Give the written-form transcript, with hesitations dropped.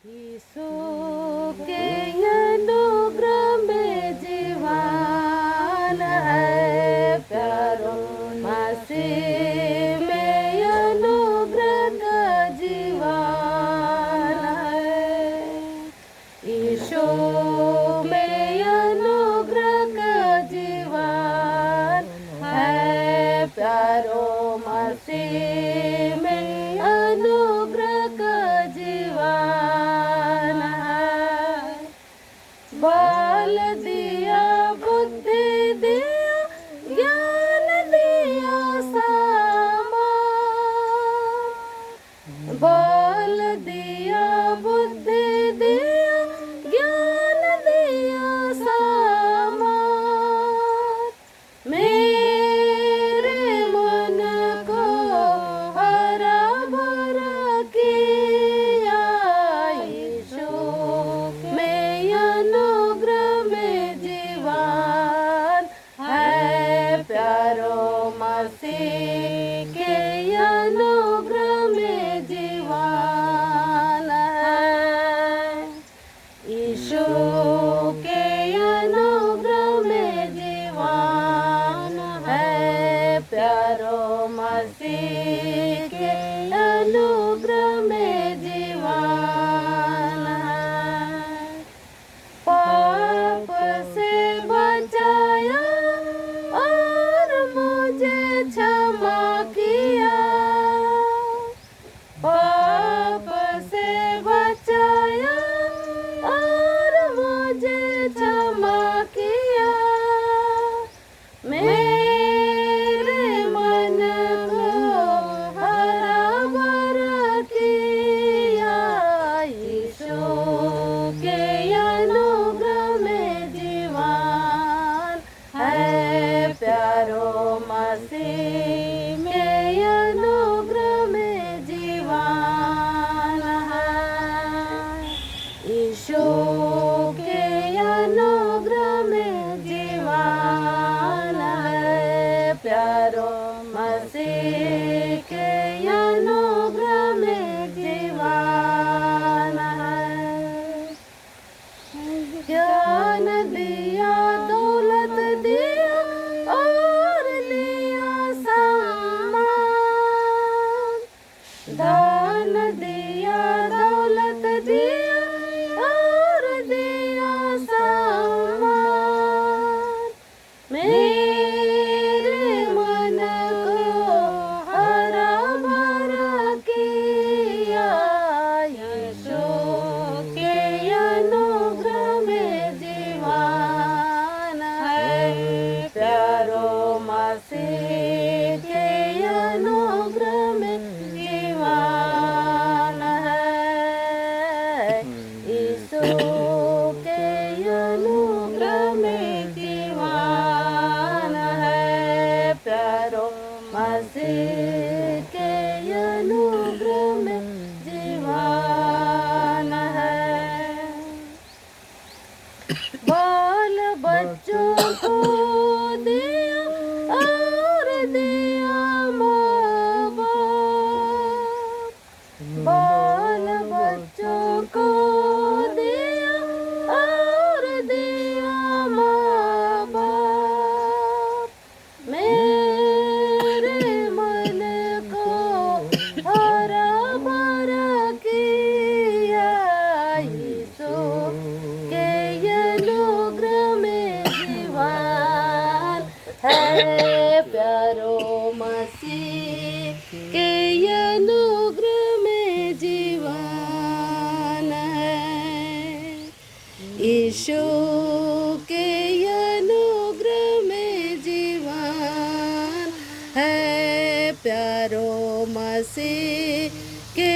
यीशु के अनुग्रह में जीवन है प्यारो, मसीह में अनुग्रह का जीवन है। यीशु में अनुग्रह का जीवन है प्यारो, मसीह में अनुग्रह का जीवन है। बल दिया, बुद्धि दिया, ज्ञान दिया सामान। बल दिया, बुद्धि दिया, ज्ञान दिया सामान। मेरे मन को हरा भरा किया यीशु में अनुग्रह में जीवन है प्यारो, मसीह के अनुग्रह में जीवन है। यीशु के अनुग्रह में जीवन है प्यारो, मसीह के अनुग्रह में जीवन है। पाप से बचाया और मुझे क्षमा किया। पाप से बचाया और मुझे क्षमा किया। मेरे मन को हरा भरा किया यीशु के अनुग्रह में जीवन है प्यारो, मसीह में अनुग्रह में जीवन है। यीशु के अनुग्रह में जीवन है प्यारो, मसीह के अनुग्रह में जीवन है। ज्ञान दिया, दौलत दिया और दिया सम्मान। दान दिया, दौलत दिया और दिया सम्मान। मेरे मन को हरा भरा किया यीशु के अनुग्रह में जीवन है प्यारो, मसीह के अनुग्रह में जीवन है। यीशु के अनुग्रह में जीवन है प्यारो, मसीह के अनुग्रह में जीवन है। बाल बच्चों को दिया और दिया माँ बाप। बाल बच्चों को दिया और दिया माँ बाप। मेरे मन को हरा भरा किया यीशु के अनुग्रह में जीवन है प्यारो, मसीह के अनुग्रह में जीवन है। यीशु के अनुग्रह में जीवन है प्यारो, मसीह के